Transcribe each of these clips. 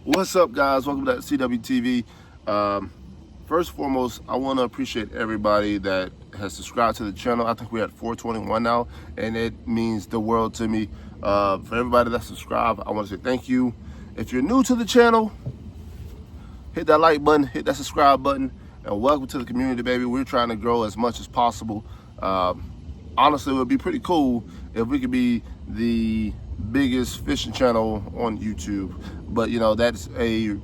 What's up, guys? Welcome to CWTV. First and foremost, I want to appreciate everybody that has subscribed to the channel. I think we're at 421 now, and it means the world to me. For everybody that subscribed, I want to say thank you. If you're new to the channel, hit that like button, hit that subscribe button, and welcome to the community, baby. We're trying to grow as much as possible. Honestly, it would be pretty cool if we could be the biggest fishing channel on YouTube, but you know, that's a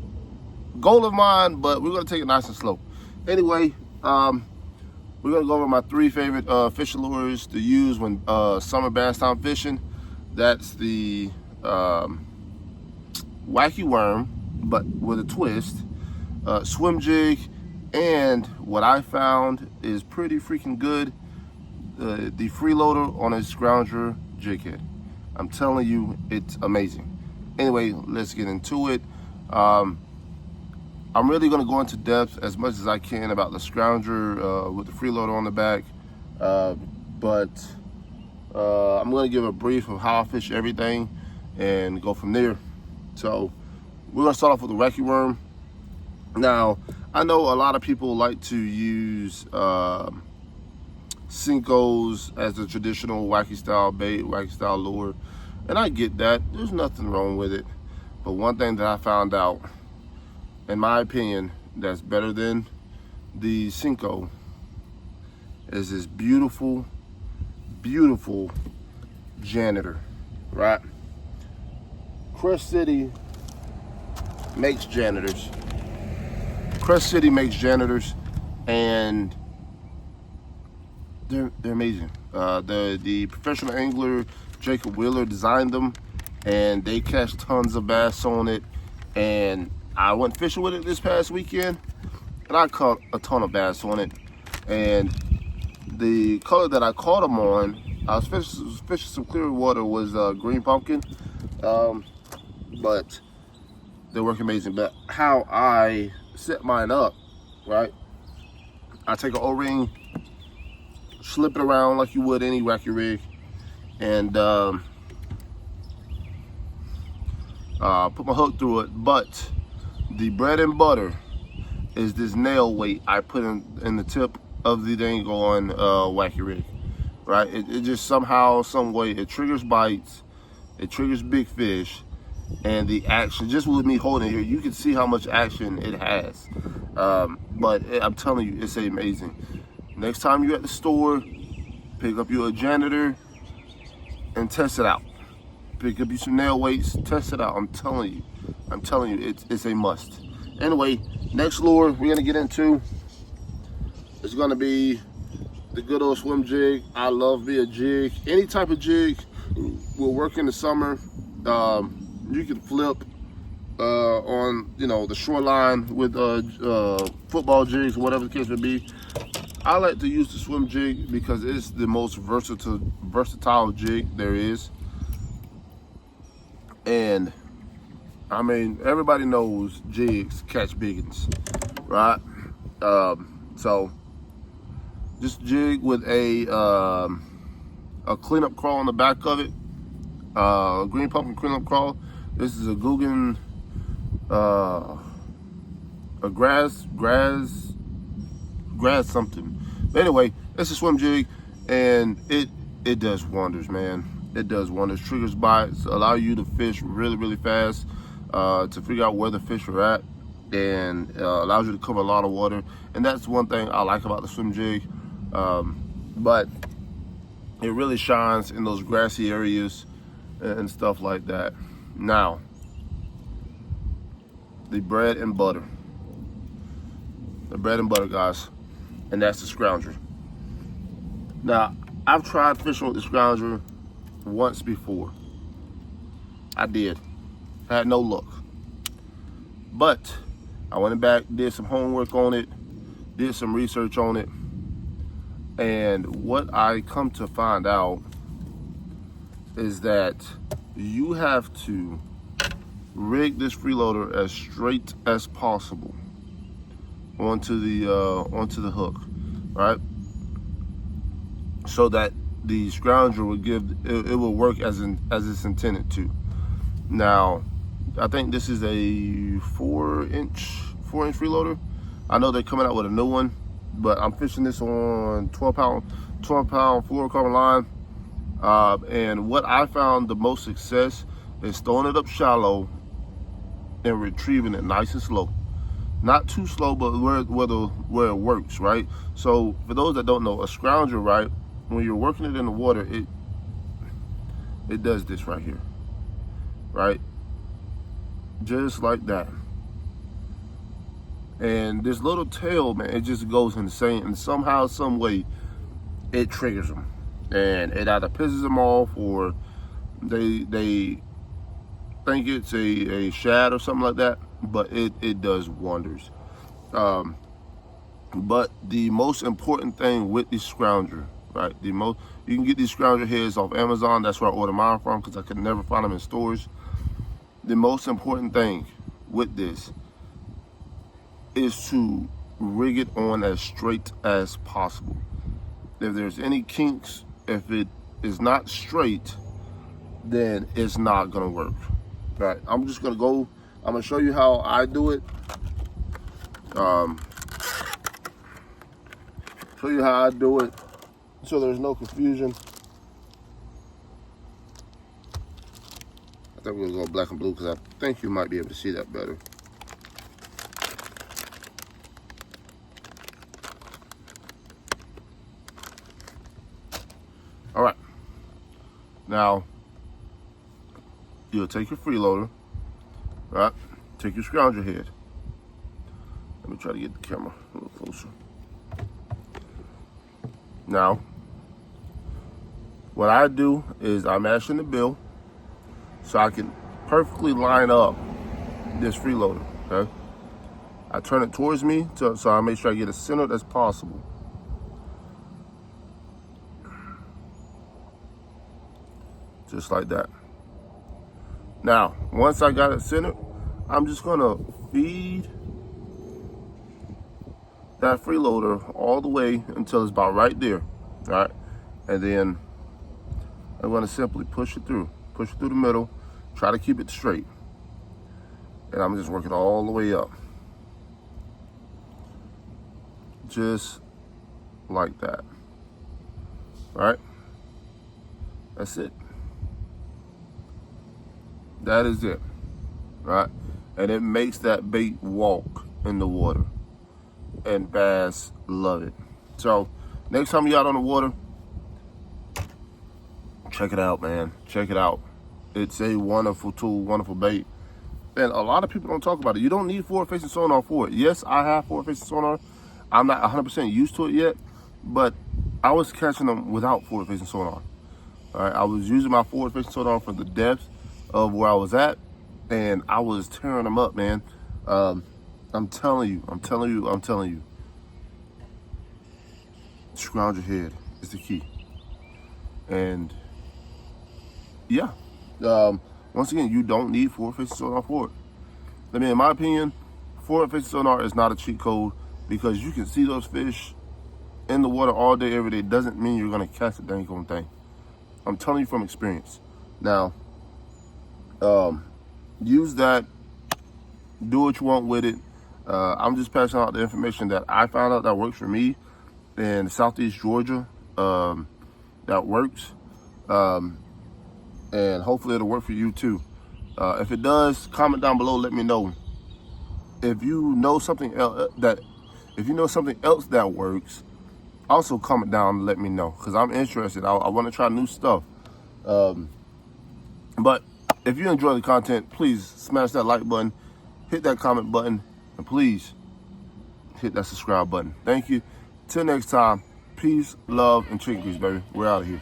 goal of mine, but we're gonna take it nice and slow. Anyway, we're gonna go over my 3 favorite fishing lures to use when summer bass time fishing. That's the wacky worm, but with a twist, swim jig, and what I found is pretty freaking good, the freeloader on a scrounger jig head. I'm telling you, it's amazing. Anyway, let's get into it. I'm really gonna go into depth as much as I can about the scrounger with the freeloader on the back, but I'm gonna give a brief of how I fish everything and go from there. So we're gonna start off with the wacky worm. Now, I know a lot of people like to use Cincos as the traditional wacky style bait, wacky style lure, and I get that. There's nothing wrong with it. But one thing that I found out, in my opinion, that's better than the Cinco is this beautiful, beautiful Janitor, right? Crest City makes Janitors. Crest City makes Janitors, and they're amazing. The professional angler Jacob Wheeler designed them, and they catch tons of bass on it. And I went fishing with it this past weekend, and I caught a ton of bass on it. And the color that I caught them on, I was fishing some clear water, was green pumpkin, but they work amazing. But how I set mine up, right? I take an O-ring, slip it around like you would any wacky rig, and put my hook through it. But the bread and butter is this nail weight I put in the tip of the dang on wacky rig, right? It just somehow, some way, it triggers bites, it triggers big fish, and the action, just with me holding it here, you can see how much action it has. But I'm telling you, it's amazing. Next time you're at the store, pick up your Janitor and test it out. Pick up you some nail weights, test it out. I'm telling you, it's a must. Anyway, next lure we're gonna get into is gonna be the good old swim jig. I love me a jig. Any type of jig will work in the summer. You can flip on, you know, the shoreline with football jigs or whatever the case may be. I like to use the swim jig because it's the most versatile jig there is. And I mean, everybody knows jigs catch biggins, right? So just jig with a cleanup crawl on the back of it, green pumpkin cleanup crawl. This is a Guggen, a grass something. But anyway, it's a swim jig, and it does wonders, man. It does wonders. Triggers bites, allow you to fish really fast, to figure out where the fish are at, and allows you to cover a lot of water. And that's one thing I like about the swim jig. But it really shines in those grassy areas and stuff like that. Now, the bread and butter. The bread and butter, guys. And that's the scrounger. Now, I've tried fishing with the scrounger once before. I did. Had no luck. But I went back, did some homework on it, did some research on it, and what I come to find out is that you have to rig this freeloader as straight as possible onto the hook, right? So that the scrounger will give it will work as it's intended to. Now, I think this is a 4-inch freeloader. I know they're coming out with a new one, but I'm fishing this on 12-pound fluorocarbon line. And what I found the most success is throwing it up shallow and retrieving it nice and slow. Not too slow, but where it works, right? So for those that don't know, a scrounger, right, when you're working it in the water, it does this right here, right? Just like that. And this little tail, man, it just goes insane, and somehow, some way, it triggers them, and it either pisses them off, or they think it's a shad or something like that. But it does wonders. But the most important thing with the scrounger, right? You can get these scrounger heads off Amazon. That's where I order mine from, because I could never find them in stores. The most important thing with this is to rig it on as straight as possible. If there's any kinks, if it is not straight, then it's not gonna work. Right? I'm gonna show you how I do it. Show you how I do it, so there's no confusion. I think we're gonna go black and blue, because I think you might be able to see that better. All right. Now, you'll take your freeloader, right? Take your scrounger head. Let me try to get the camera a little closer. Now, what I do is I mash in the bill so I can perfectly line up this freeloader, okay? I turn it towards me so I make sure I get as centered as possible. Just like that. Now, once I got it centered, I'm just gonna feed that freeloader all the way until it's about right there, all right? And then I'm gonna simply push it through the middle, try to keep it straight. And I'm just working all the way up. Just like that, all right? That's it. That is it, right? And it makes that bait walk in the water, and bass love it. So next time you're out on the water, check it out, man. Check it out. It's a wonderful tool, wonderful bait. And a lot of people don't talk about it. You don't need forward-facing sonar for it. Yes, I have forward-facing sonar. I'm not 100% used to it yet, but I was catching them without forward-facing sonar. All right, I was using my forward-facing sonar for the depth of where I was at, and I was tearing them up, man. I'm telling you. Scrounger head is the key. And yeah, once again, you don't need forward-facing sonar for it. I mean, in my opinion, forward-facing sonar is not a cheat code, because you can see those fish in the water all day, every day. Doesn't mean you're gonna catch the dang on thing. I'm telling you from experience. Now, use that, do what you want with it. I'm just passing out the information that I found out that works for me in Southeast Georgia. That works, and hopefully it'll work for you too. If it does, comment down below, let me know. If you know something else that works, also comment down and let me know, because I'm interested. I want to try new stuff. But if you enjoy the content, please smash that like button, hit that comment button, and please hit that subscribe button. Thank you. Till next time, peace, love, and chicken grease, baby. We're out of here.